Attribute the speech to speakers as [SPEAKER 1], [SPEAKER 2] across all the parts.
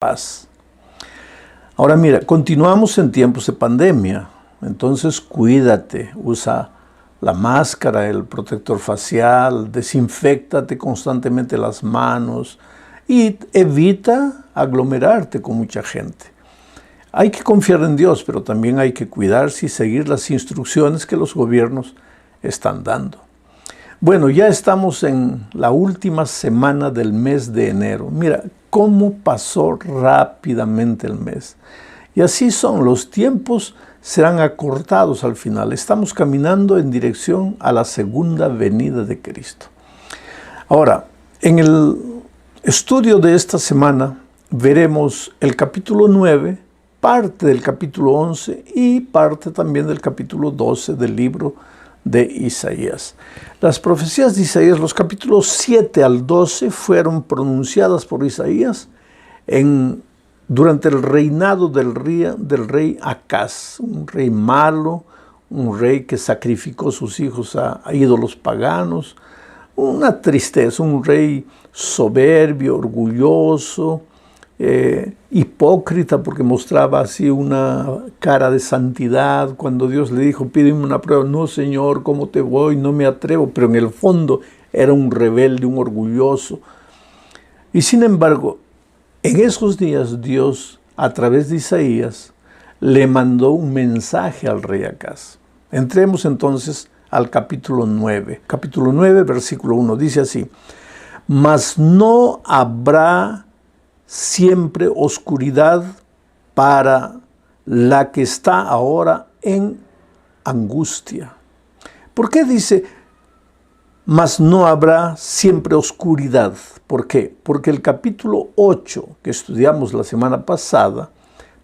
[SPEAKER 1] paz. Ahora mira, continuamos en tiempos de pandemia, entonces cuídate, usa la máscara, el protector facial, desinféctate constantemente las manos y evita aglomerarte con mucha gente. Hay que confiar en Dios, pero también hay que cuidarse y seguir las instrucciones que los gobiernos están dando. Bueno, ya estamos en la última semana del mes de enero. Mira cómo pasó rápidamente el mes. Y así son, los tiempos serán acortados al final. Estamos caminando en dirección a la segunda venida de Cristo. Ahora, en el estudio de esta semana veremos el capítulo 9, parte del capítulo 11 y parte también del capítulo 12 del libro de Isaías. Las profecías de Isaías, los capítulos 7 al 12, fueron pronunciadas por Isaías durante el reinado del rey Acaz, un rey malo, un rey que sacrificó sus hijos a ídolos paganos, una tristeza, un rey soberbio, orgulloso, hipócrita, porque mostraba así una cara de santidad. Cuando Dios le dijo, pídeme una prueba, no Señor, ¿cómo te voy? No me atrevo, pero en el fondo era un rebelde, un orgulloso. Y sin embargo, en esos días Dios, a través de Isaías, le mandó un mensaje al rey Acaz. Entremos entonces al capítulo 9. Capítulo 9, versículo 1, dice así: mas no habrá siempre oscuridad para la que está ahora en angustia. ¿Por qué dice, mas no habrá siempre oscuridad? ¿Por qué? Porque el capítulo 8, que estudiamos la semana pasada,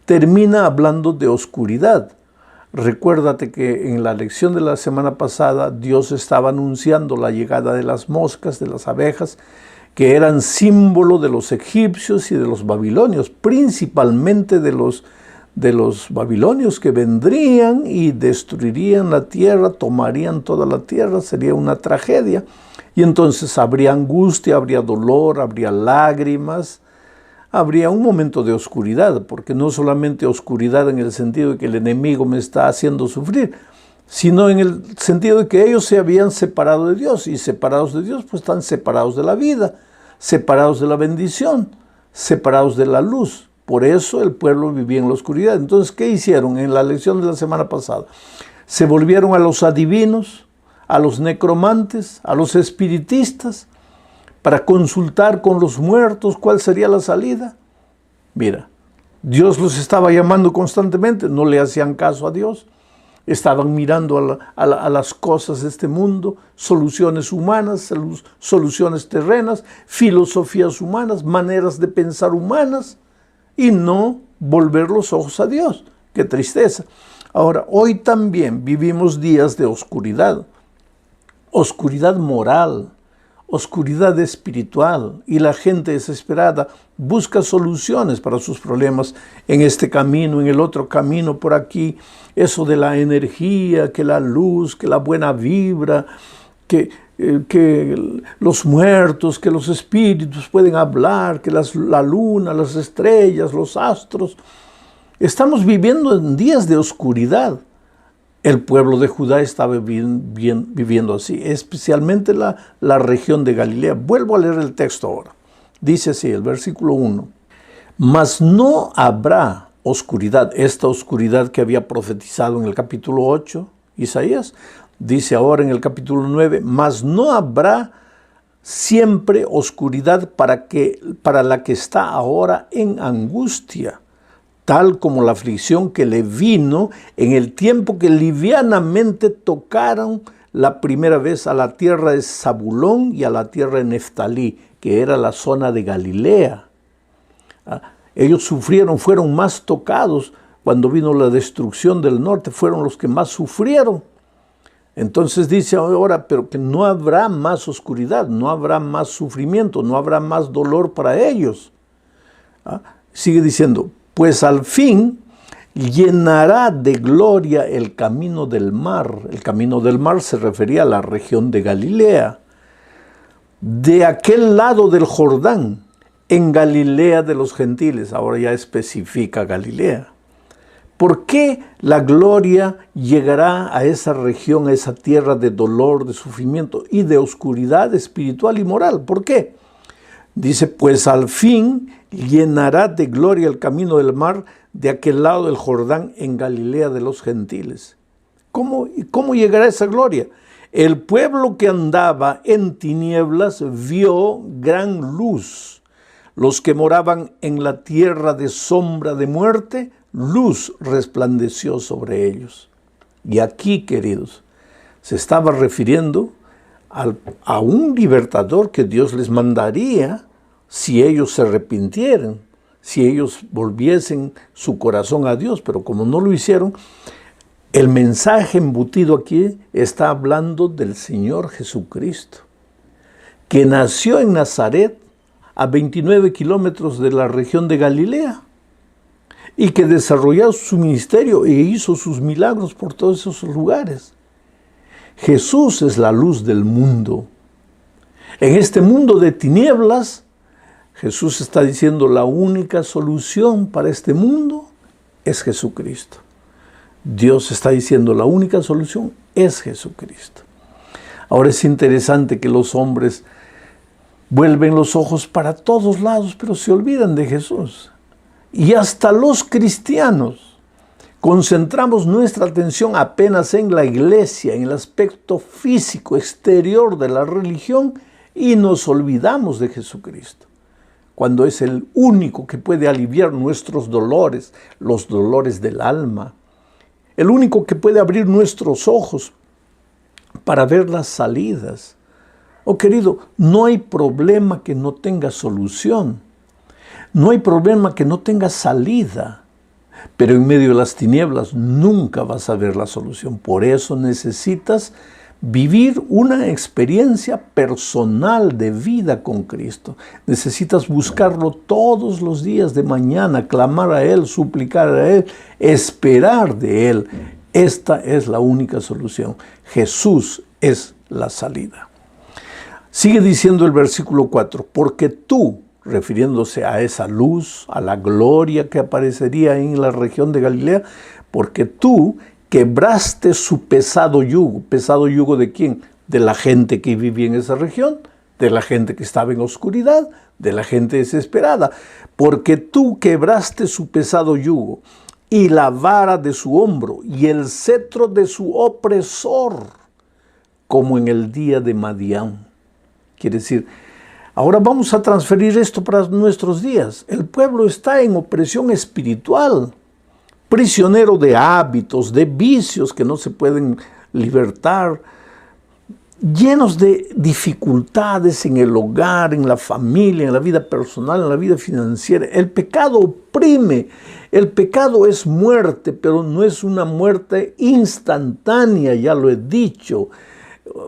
[SPEAKER 1] termina hablando de oscuridad. Recuérdate que en la lección de la semana pasada, Dios estaba anunciando la llegada de las moscas, de las abejas, que eran símbolo de los egipcios y de los babilonios, principalmente de los babilonios que vendrían y destruirían la tierra, tomarían toda la tierra, sería una tragedia. Y entonces habría angustia, habría dolor, habría lágrimas, habría un momento de oscuridad, porque no solamente oscuridad en el sentido de que el enemigo me está haciendo sufrir, sino en el sentido de que ellos se habían separado de Dios, y separados de Dios, pues están separados de la vida, separados de la bendición, separados de la luz. Por eso el pueblo vivía en la oscuridad. Entonces, ¿qué hicieron en la lección de la semana pasada? Se volvieron a los adivinos, a los necromantes, a los espiritistas, para consultar con los muertos cuál sería la salida. Mira, Dios los estaba llamando constantemente, no le hacían caso a Dios. Estaban mirando a las cosas de este mundo, soluciones humanas, soluciones terrenas, filosofías humanas, maneras de pensar humanas, y no volver los ojos a Dios. ¡Qué tristeza! Ahora, hoy también vivimos días de oscuridad, oscuridad moral, oscuridad espiritual, y la gente desesperada busca soluciones para sus problemas en este camino, en el otro camino, por aquí. Eso de la energía, que la luz, que la buena vibra, que los muertos, que los espíritus pueden hablar, que la luna, las estrellas, los astros. Estamos viviendo en días de oscuridad. El pueblo de Judá estaba viviendo así, especialmente la región de Galilea. Vuelvo a leer el texto ahora. Dice así, el versículo 1. Mas no habrá oscuridad, esta oscuridad que había profetizado en el capítulo 8, Isaías, dice ahora en el capítulo 9, mas no habrá siempre oscuridad para la que está ahora en angustia, tal como la aflicción que le vino en el tiempo que livianamente tocaron la primera vez a la tierra de Zabulón y a la tierra de Neftalí, que era la zona de Galilea. Ellos sufrieron, fueron más tocados cuando vino la destrucción del norte, fueron los que más sufrieron. Entonces dice ahora, pero que no habrá más oscuridad, no habrá más sufrimiento, no habrá más dolor para ellos. Sigue diciendo, pues al fin llenará de gloria el camino del mar. El camino del mar se refería a la región de Galilea. De aquel lado del Jordán, en Galilea de los gentiles. Ahora ya especifica Galilea. ¿Por qué la gloria llegará a esa región, a esa tierra de dolor, de sufrimiento y de oscuridad espiritual y moral? ¿Por qué? Dice, pues al fin llenará de gloria el camino del mar de aquel lado del Jordán en Galilea de los gentiles. ¿Cómo llegará esa gloria? El pueblo que andaba en tinieblas vio gran luz. Los que moraban en la tierra de sombra de muerte, luz resplandeció sobre ellos. Y aquí, queridos, se estaba refiriendo a un libertador que Dios les mandaría si ellos se arrepintieran, si ellos volviesen su corazón a Dios. Pero como no lo hicieron, el mensaje embutido aquí está hablando del Señor Jesucristo, que nació en Nazaret, a 29 kilómetros de la región de Galilea, y que desarrolló su ministerio e hizo sus milagros por todos esos lugares. Jesús es la luz del mundo. En este mundo de tinieblas, Jesús está diciendo la única solución para este mundo es Jesucristo. Dios está diciendo la única solución es Jesucristo. Ahora es interesante que los hombres vuelven los ojos para todos lados, pero se olvidan de Jesús. Y hasta los cristianos concentramos nuestra atención apenas en la iglesia, en el aspecto físico, exterior de la religión, y nos olvidamos de Jesucristo, cuando es el único que puede aliviar nuestros dolores, los dolores del alma, el único que puede abrir nuestros ojos para ver las salidas. Oh querido, no hay problema que no tenga solución. No hay problema que no tenga salida. Pero en medio de las tinieblas nunca vas a ver la solución. Por eso necesitas vivir una experiencia personal de vida con Cristo. Necesitas buscarlo todos los días de mañana, clamar a Él, suplicar a Él, esperar de Él. Esta es la única solución. Jesús es la salida. Sigue diciendo el versículo 4, porque tú, refiriéndose a esa luz, a la gloria que aparecería en la región de Galilea, porque tú quebraste su pesado yugo. ¿Pesado yugo de quién? De la gente que vivía en esa región, de la gente que estaba en oscuridad, de la gente desesperada. Porque tú quebraste su pesado yugo y la vara de su hombro y el cetro de su opresor, como en el día de Madián. Quiere decir, ahora vamos a transferir esto para nuestros días. El pueblo está en opresión espiritual, prisionero de hábitos, de vicios que no se pueden libertar, llenos de dificultades en el hogar, en la familia, en la vida personal, en la vida financiera. El pecado oprime, el pecado es muerte, pero no es una muerte instantánea, ya lo he dicho.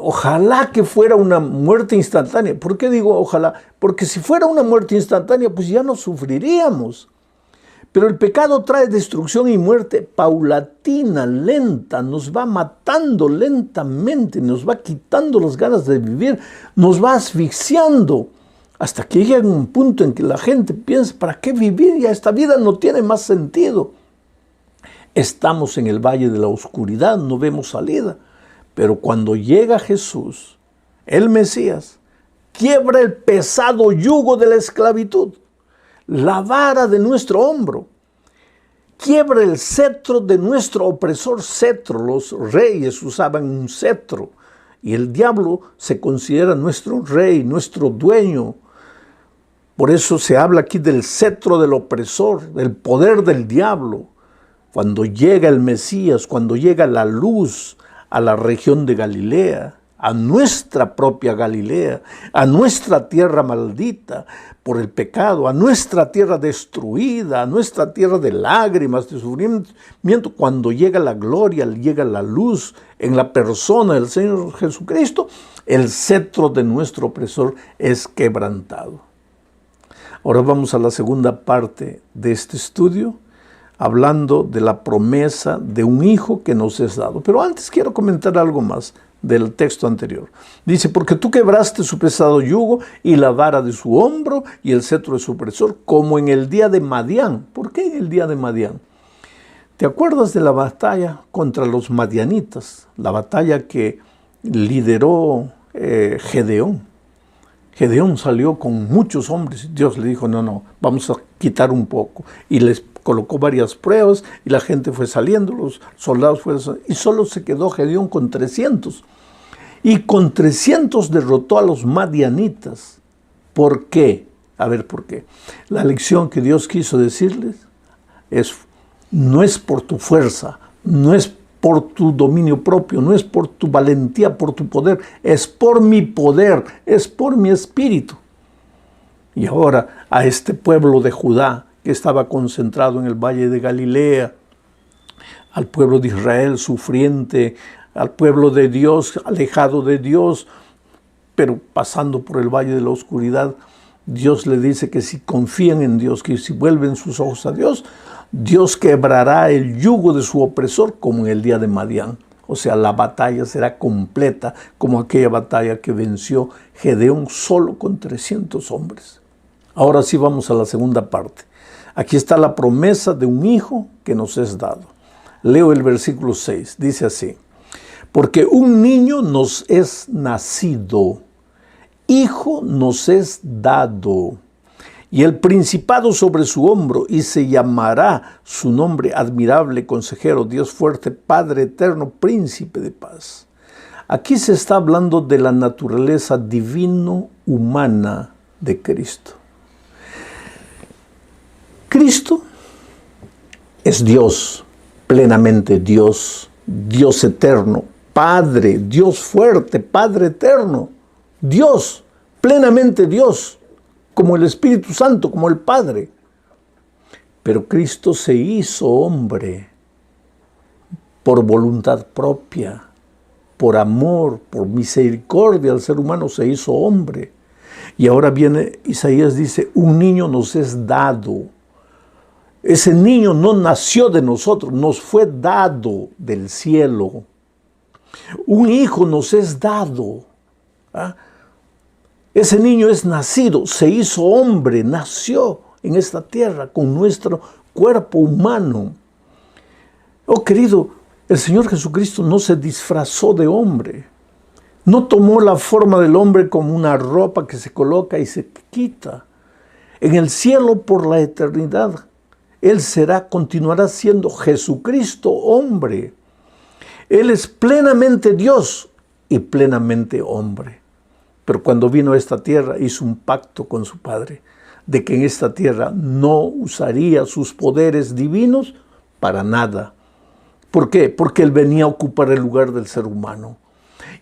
[SPEAKER 1] Ojalá que fuera una muerte instantánea. ¿Por qué digo ojalá? Porque si fuera una muerte instantánea, pues ya no sufriríamos. Pero el pecado trae destrucción y muerte paulatina, lenta, nos va matando lentamente, nos va quitando las ganas de vivir, nos va asfixiando, hasta que llega un punto en que la gente piensa, ¿para qué vivir? Ya esta vida no tiene más sentido. Estamos en el valle de la oscuridad, no vemos salida. Pero cuando llega Jesús, el Mesías, quiebra el pesado yugo de la esclavitud, la vara de nuestro hombro, quiebra el cetro de nuestro opresor. Cetro, los reyes usaban un cetro y el diablo se considera nuestro rey, nuestro dueño. Por eso se habla aquí del cetro del opresor, del poder del diablo. Cuando llega el Mesías, cuando llega la luz a la región de Galilea, a nuestra propia Galilea, a nuestra tierra maldita por el pecado, a nuestra tierra destruida, a nuestra tierra de lágrimas, de sufrimiento, cuando llega la gloria, llega la luz en la persona del Señor Jesucristo, el cetro de nuestro opresor es quebrantado. Ahora vamos a la segunda parte de este estudio, hablando de la promesa de un hijo que nos es dado. Pero antes quiero comentar algo más. del texto anterior. Dice, porque tú quebraste su pesado yugo y la vara de su hombro y el cetro de su opresor, como en el día de Madián. ¿Por qué en el día de Madián? ¿Te acuerdas de la batalla contra los madianitas? La batalla que lideró Gedeón. Gedeón salió con muchos hombres. Dios le dijo, no, vamos a quitar un poco. Y les colocó varias pruebas y la gente fue saliendo, los soldados fueron saliendo. Y solo se quedó Gedeón con 300. Y con 300 derrotó a los madianitas. ¿Por qué? A ver, ¿por qué? La lección que Dios quiso decirles no es por tu fuerza, no es por tu dominio propio, no es por tu valentía, por tu poder, es por mi poder, es por mi espíritu. Y ahora a este pueblo de Judá que estaba concentrado en el valle de Galilea, al pueblo de Israel sufriente, al pueblo de Dios alejado de Dios, pero pasando por el valle de la oscuridad, Dios le dice que si confían en Dios, que si vuelven sus ojos a Dios, Dios quebrará el yugo de su opresor como en el día de Madián. O sea, la batalla será completa como aquella batalla que venció Gedeón solo con 300 hombres. Ahora sí vamos a la segunda parte. Aquí está la promesa de un hijo que nos es dado. Leo el versículo 6, dice así. Porque un niño nos es nacido, hijo nos es dado, y el principado sobre su hombro, y se llamará su nombre admirable, consejero, Dios fuerte, Padre eterno, príncipe de paz. Aquí se está hablando de la naturaleza divino-humana de Cristo. Cristo es Dios, plenamente Dios, Dios eterno, Padre, Dios fuerte, Padre eterno, Dios, plenamente Dios, como el Espíritu Santo, como el Padre. Pero Cristo se hizo hombre por voluntad propia, por amor, por misericordia al ser humano se hizo hombre. Y ahora viene Isaías, dice, un niño nos es dado. Ese niño no nació de nosotros, nos fue dado del cielo. Un hijo nos es dado. ¿Ah? Ese niño es nacido, se hizo hombre, nació en esta tierra con nuestro cuerpo humano. Oh querido, el Señor Jesucristo no se disfrazó de hombre. No tomó la forma del hombre como una ropa que se coloca y se quita. En el cielo por la eternidad, Él continuará siendo Jesucristo hombre. Él es plenamente Dios y plenamente hombre. Pero cuando vino a esta tierra hizo un pacto con su Padre de que en esta tierra no usaría sus poderes divinos para nada. ¿Por qué? Porque Él venía a ocupar el lugar del ser humano.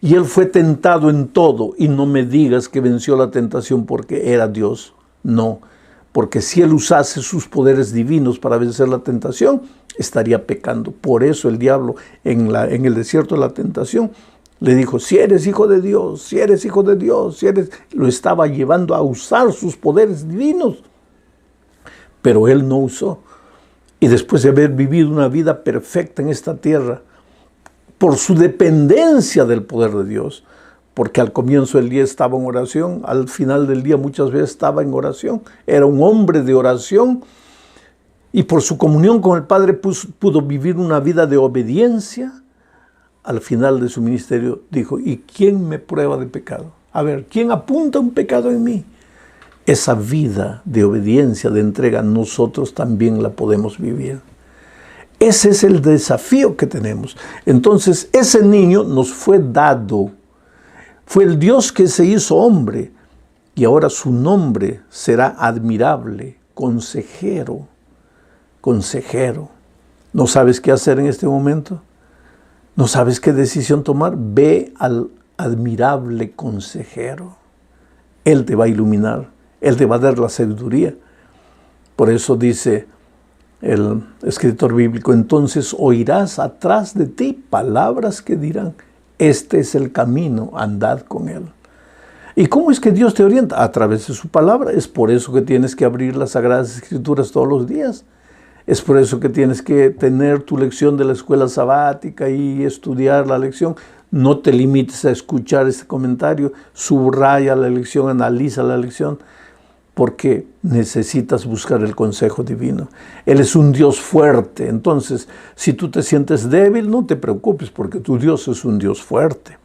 [SPEAKER 1] Y Él fue tentado en todo. Y no me digas que venció la tentación porque era Dios. No, porque si Él usase sus poderes divinos para vencer la tentación, estaría pecando. Por eso el diablo en el desierto de la tentación le dijo, si eres hijo de Dios, si eres hijo de Dios, lo estaba llevando a usar sus poderes divinos. Pero Él no usó. Y después de haber vivido una vida perfecta en esta tierra, por su dependencia del poder de Dios, porque al comienzo del día estaba en oración, al final del día muchas veces estaba en oración, era un hombre de oración, y por su comunión con el Padre pudo vivir una vida de obediencia. Al final de su ministerio dijo, ¿y quién me prueba de pecado? A ver, ¿quién apunta un pecado en mí? Esa vida de obediencia, de entrega, nosotros también la podemos vivir. Ese es el desafío que tenemos. Entonces, ese niño nos fue dado. Fue el Dios que se hizo hombre. Y ahora su nombre será admirable, consejero. Consejero. ¿No sabes qué hacer en este momento? ¿No sabes qué decisión tomar? Ve al admirable consejero. Él te va a iluminar. Él te va a dar la sabiduría. Por eso dice el escritor bíblico, entonces oirás atrás de ti palabras que dirán, este es el camino, andad con él. ¿Y cómo es que Dios te orienta? A través de su palabra. Es por eso que tienes que abrir las Sagradas Escrituras todos los días. Es por eso que tienes que tener tu lección de la escuela sabática y estudiar la lección. No te limites a escuchar este comentario, subraya la lección, analiza la lección, porque necesitas buscar el consejo divino. Él es un Dios fuerte, entonces si tú te sientes débil, no te preocupes, porque tu Dios es un Dios fuerte.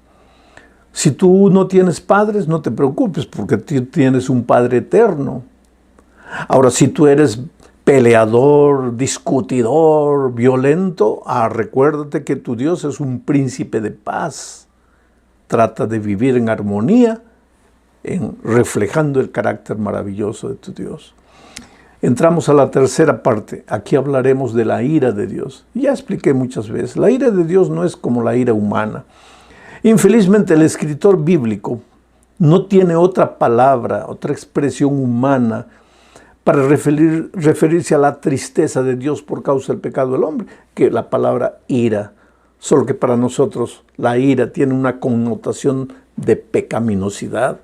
[SPEAKER 1] Si tú no tienes padres, no te preocupes, porque tú tienes un Padre eterno. Ahora, si tú eres peleador, discutidor, violento, recuérdate que tu Dios es un príncipe de paz. Trata de vivir en armonía, reflejando el carácter maravilloso de tu Dios. Entramos a la tercera parte. Aquí hablaremos de la ira de Dios. Ya expliqué muchas veces, la ira de Dios no es como la ira humana. Infelizmente, el escritor bíblico no tiene otra palabra, otra expresión humana para referirse a la tristeza de Dios por causa del pecado del hombre, que la palabra ira. Solo que para nosotros la ira tiene una connotación de pecaminosidad,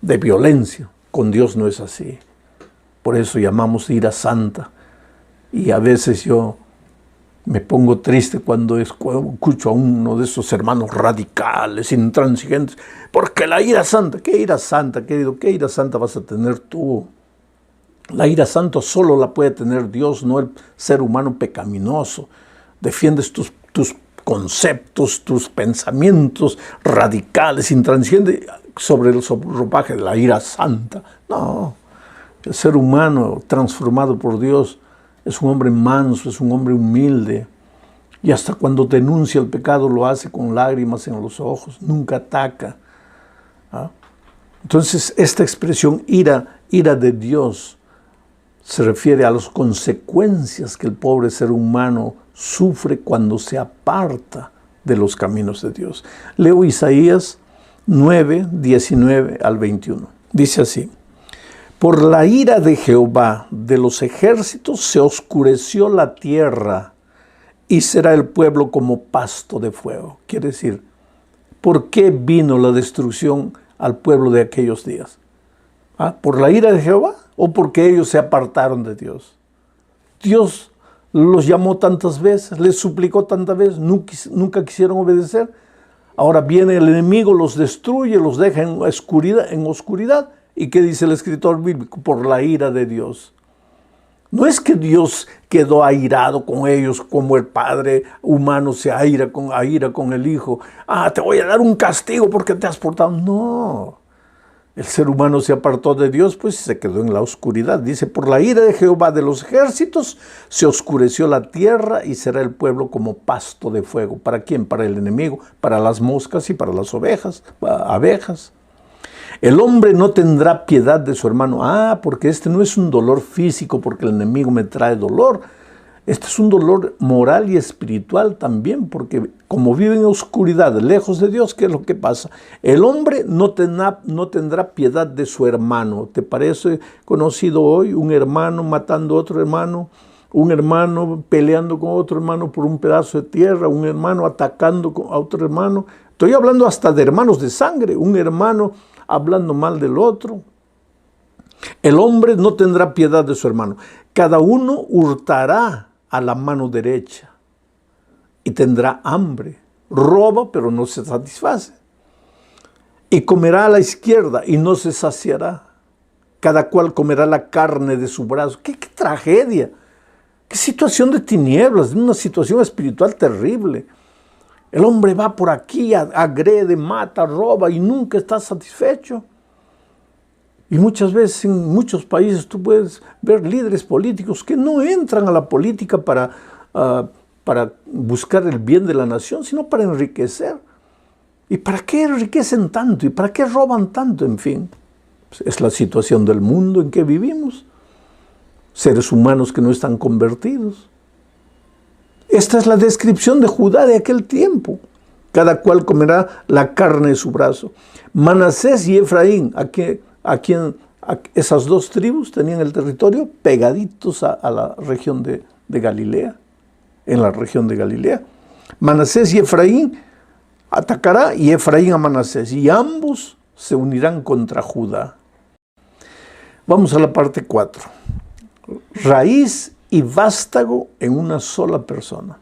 [SPEAKER 1] de violencia. Con Dios no es así. Por eso llamamos ira santa. Y a veces yo me pongo triste cuando escucho a uno de esos hermanos radicales, intransigentes, porque la ira santa, ¿qué ira santa, querido? ¿Qué ira santa vas a tener tú? La ira santa solo la puede tener Dios, no el ser humano pecaminoso. Defiendes tus conceptos, tus pensamientos radicales, intransigentes, sobre el ropaje de la ira santa. No, el ser humano transformado por Dios es un hombre manso, es un hombre humilde. Y hasta cuando denuncia el pecado lo hace con lágrimas en los ojos, nunca ataca. Entonces, esta expresión ira de Dios se refiere a las consecuencias que el pobre ser humano sufre cuando se aparta de los caminos de Dios. Leo Isaías 9, 19 al 21. Dice así: por la ira de Jehová de los ejércitos se oscureció la tierra y será el pueblo como pasto de fuego. Quiere decir, ¿por qué vino la destrucción al pueblo de aquellos días? ¿Por la ira de Jehová o porque ellos se apartaron de Dios? Dios los llamó tantas veces, les suplicó tantas veces, nunca quisieron obedecer. Ahora viene el enemigo, los destruye, los deja en oscuridad. ¿Y qué dice el escritor bíblico? Por la ira de Dios. No es que Dios quedó airado con ellos como el padre humano se aira con el hijo. Te voy a dar un castigo porque te has portado. No. El ser humano se apartó de Dios, pues se quedó en la oscuridad. Dice, por la ira de Jehová de los ejércitos se oscureció la tierra y será el pueblo como pasto de fuego. ¿Para quién? Para el enemigo, para las moscas y para las abejas. El hombre no tendrá piedad de su hermano. Porque este no es un dolor físico, porque el enemigo me trae dolor. Este es un dolor moral y espiritual también, porque como vive en oscuridad, lejos de Dios, ¿qué es lo que pasa? El hombre no tendrá piedad de su hermano. ¿Te parece conocido hoy un hermano matando a otro hermano? Un hermano peleando con otro hermano por un pedazo de tierra, un hermano atacando a otro hermano. Estoy hablando hasta de hermanos de sangre, un hermano hablando mal del otro. El hombre no tendrá piedad de su hermano. Cada uno hurtará a la mano derecha y tendrá hambre. Roba, pero no se satisface. Y comerá a la izquierda y no se saciará. Cada cual comerá la carne de su brazo. ¡Qué tragedia! ¡Qué situación de tinieblas! Una situación espiritual terrible. El hombre va por aquí, agrede, mata, roba y nunca está satisfecho. Y muchas veces en muchos países tú puedes ver líderes políticos que no entran a la política para buscar el bien de la nación, sino para enriquecer. ¿Y para qué enriquecen tanto? ¿Y para qué roban tanto? En fin, es la situación del mundo en que vivimos. Seres humanos que no están convertidos. Esta es la descripción de Judá de aquel tiempo. Cada cual comerá la carne de su brazo. Manasés y Efraín, esas dos tribus tenían el territorio pegaditos a la región de Galilea, en la región de Galilea. Manasés y Efraín atacará y Efraín a Manasés, y ambos se unirán contra Judá. Vamos a la parte 4. Raíz y vástago en una sola persona.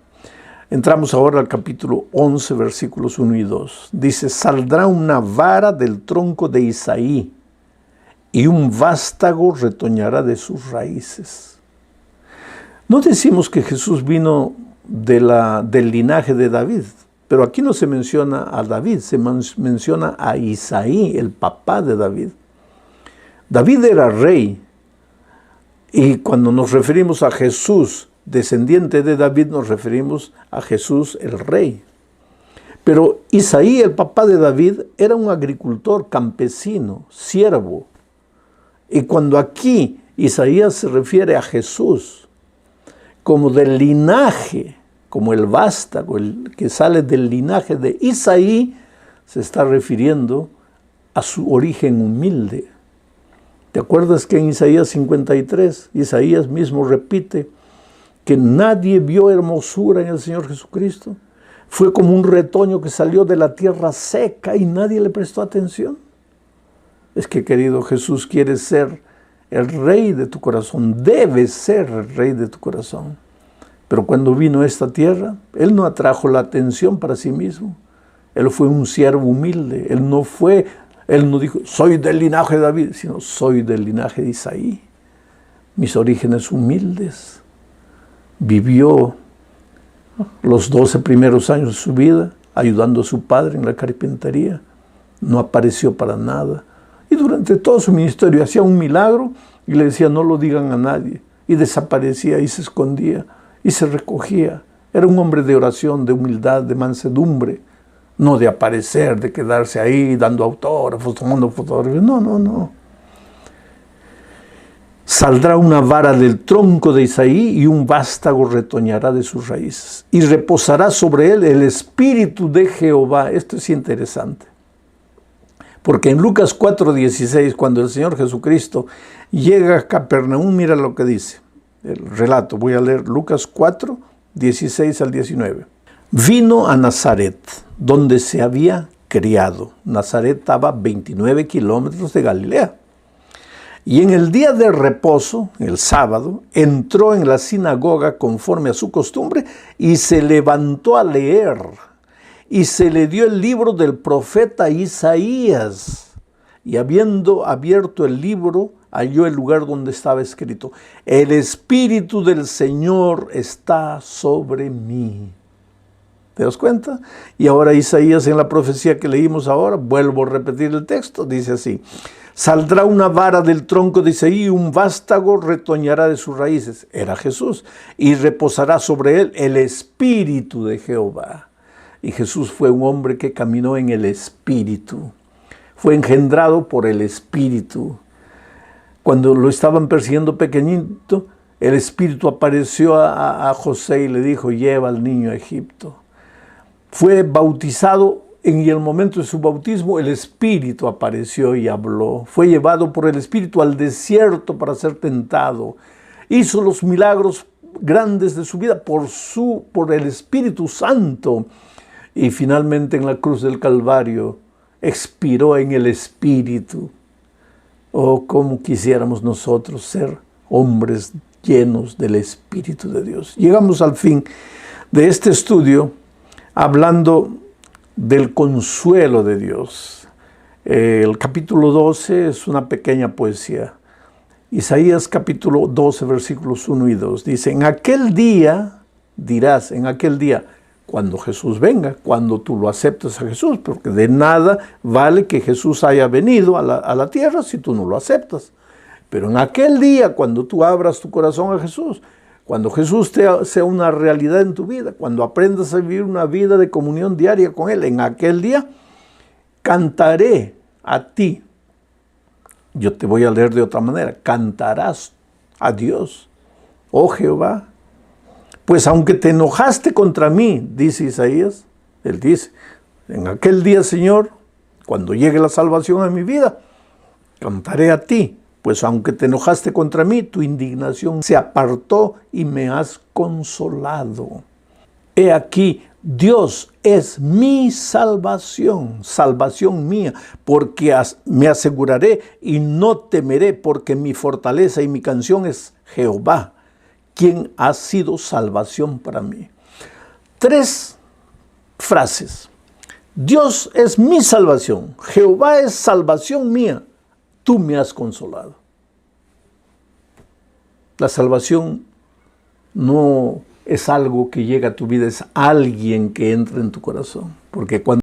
[SPEAKER 1] Entramos ahora al capítulo 11, versículos 1 y 2. Dice, saldrá una vara del tronco de Isaí, y un vástago retoñará de sus raíces. No decimos que Jesús vino del linaje de David, pero aquí no se menciona a David, se menciona a Isaí, el papá de David. David era rey, y cuando nos referimos a Jesús, descendiente de David, nos referimos a Jesús el rey. Pero Isaí, el papá de David, era un agricultor, campesino, siervo. Y cuando aquí Isaías se refiere a Jesús como del linaje, como el vástago, el que sale del linaje de Isaí, se está refiriendo a su origen humilde. ¿Te acuerdas que en Isaías 53, Isaías mismo repite que nadie vio hermosura en el Señor Jesucristo? Fue como un retoño que salió de la tierra seca y nadie le prestó atención. Es que, querido, Jesús quiere ser el rey de tu corazón, debe ser el rey de tu corazón. Pero cuando vino a esta tierra, Él no atrajo la atención para sí mismo. Él fue un siervo humilde. Él no dijo, soy del linaje de David, sino soy del linaje de Isaí. Mis orígenes humildes. Vivió los 12 primeros años de su vida ayudando a su padre en la carpintería. No apareció para nada. Y durante todo su ministerio hacía un milagro y le decía, no lo digan a nadie. Y desaparecía y se escondía y se recogía. Era un hombre de oración, de humildad, de mansedumbre. No de aparecer, de quedarse ahí dando autógrafos, tomando fotografías. No. Saldrá una vara del tronco de Isaí y un vástago retoñará de sus raíces. Y reposará sobre él el espíritu de Jehová. Esto es interesante. Porque en Lucas 4:16, cuando el Señor Jesucristo llega a Capernaum, mira lo que dice el relato. Voy a leer Lucas 4:16 al 19. Vino a Nazaret, donde se había criado. Nazaret estaba a 29 kilómetros de Galilea. Y en el día de reposo, el sábado, entró en la sinagoga conforme a su costumbre y se levantó a leer. Y se le dio el libro del profeta Isaías. Y habiendo abierto el libro, halló el lugar donde estaba escrito, el Espíritu del Señor está sobre mí. ¿Te das cuenta? Y ahora Isaías, en la profecía que leímos ahora, vuelvo a repetir el texto, dice así, saldrá una vara del tronco de Isaí y un vástago retoñará de sus raíces. Era Jesús. Y reposará sobre él el Espíritu de Jehová. Y Jesús fue un hombre que caminó en el Espíritu. Fue engendrado por el Espíritu. Cuando lo estaban persiguiendo pequeñito, el Espíritu apareció a José y le dijo, lleva al niño a Egipto. Fue bautizado. En el momento de su bautismo, el Espíritu apareció y habló. Fue llevado por el Espíritu al desierto para ser tentado. Hizo los milagros grandes de su vida por el Espíritu Santo. Y finalmente en la cruz del Calvario expiró en el Espíritu. Oh, cómo quisiéramos nosotros ser hombres llenos del Espíritu de Dios. Llegamos al fin de este estudio hablando del consuelo de Dios. El capítulo 12 es una pequeña poesía. Isaías capítulo 12, versículos 1 y 2. Dice, en aquel día, dirás, en aquel día, cuando Jesús venga, cuando tú lo aceptes a Jesús, porque de nada vale que Jesús haya venido a la tierra si tú no lo aceptas. Pero en aquel día, cuando tú abras tu corazón a Jesús, cuando Jesús sea una realidad en tu vida, cuando aprendas a vivir una vida de comunión diaria con Él, en aquel día cantaré a ti. Yo te voy a leer de otra manera. Cantarás a Dios, oh Jehová. Pues aunque te enojaste contra mí, dice Isaías, él dice, en aquel día, Señor, cuando llegue la salvación a mi vida, cantaré a ti. Pues aunque te enojaste contra mí, tu indignación se apartó y me has consolado. He aquí, Dios es mi salvación, salvación mía, porque me aseguraré y no temeré, porque mi fortaleza y mi canción es Jehová, quien ha sido salvación para mí. 3 frases. Dios es mi salvación. Jehová es salvación mía. Tú me has consolado. La salvación no es algo que llega a tu vida, es alguien que entra en tu corazón. Porque cuando